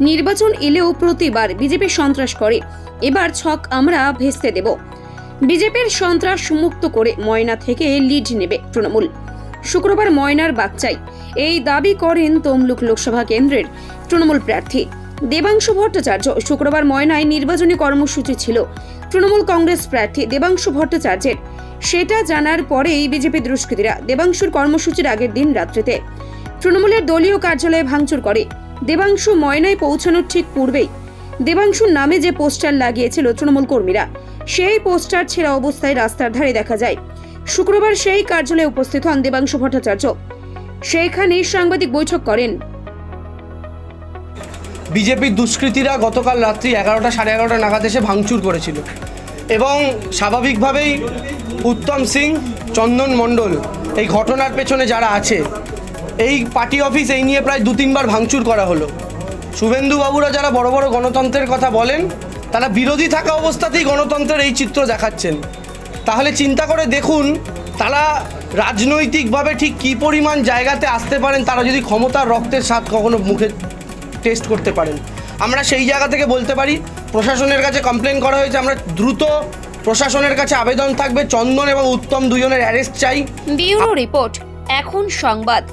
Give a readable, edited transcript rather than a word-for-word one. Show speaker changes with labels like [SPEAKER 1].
[SPEAKER 1] নির্বাচন এলেও প্রতিবার বিজেপি সন্ত্রাস করে, এবার ছক আমরা ভেস্তে দেব। বিজেপির সন্ত্রাস মুক্ত করে ময়না থেকে লিড নেবে তৃণমূল। শুক্রবার ময়নার বাগচাই এই দাবি করেন তমলুক লোকসভা কেন্দ্রের তৃণমূল প্রার্থী দেবাংশু ভট্টাচার্য। শুক্রবার ময়নায় নির্বাচনী কর্মসূচি ছিল তৃণমূল কংগ্রেস প্রার্থী দেবাংশু ভট্টাচার্যের। সেটা জানার পরেই বিজেপি দুষ্কৃতীরা দেবাংশুর কর্মসূচির আগের দিন রাত্রিতে তৃণমূলের দলীয় কার্যালয়ে ভাঙচুর করে। দেবাংশু ময়নায় পৌঁছানোর ঠিক পূর্বেই দেবাংশুর নামে যে পোস্টার লাগিয়েছিল তৃণমূল কর্মীরা, সেই পোস্টার ছেঁড়া অবস্থায় রাস্তার ধারে দেখা যায়। শুক্রবার সেই কার্যালয়ে উপস্থিত হন দেবাংশু ভট্টাচার্য। সেইখানে সাংবাদিক বৈঠক করেন।
[SPEAKER 2] বিজেপির দুষ্কৃতীরা গতকাল রাত্রি 11টা সাড়ে 11টা নাগাদ এসে ভাঙচুর করেছিল এবং স্বাভাবিকভাবেই উত্তম সিং, চন্দন মণ্ডল এই ঘটনার পেছনে যারা আছে, এই পার্টি অফিস এই নিয়ে প্রায় 2-3 বার ভাঙচুর করা হলো। শুভেন্দুবাবুরা যারা বড় বড় গণতন্ত্রের কথা বলেন, তারা বিরোধী থাকা অবস্থাতেই গণতন্ত্রের এই চিত্র দেখাচ্ছেন। তাহলে চিন্তা করে দেখুন তারা রাজনৈতিকভাবে ঠিক কী পরিমাণ জায়গাতে আসতে পারেন, তারা যদি ক্ষমতার রক্তের স্বাদ কখনো মুখে টেস্ট করতে পারেন। আমরা সেই জায়গা থেকে বলতে পারি প্রশাসনের কাছে কমপ্লেন করা হয়েছে, আমরা দ্রুত প্রশাসনের কাছে আবেদন থাকবে চন্দন এবং উত্তম দুজনের অ্যারেস্ট চাই।
[SPEAKER 1] ব্যুরো রিপোর্ট, এখন সংবাদ।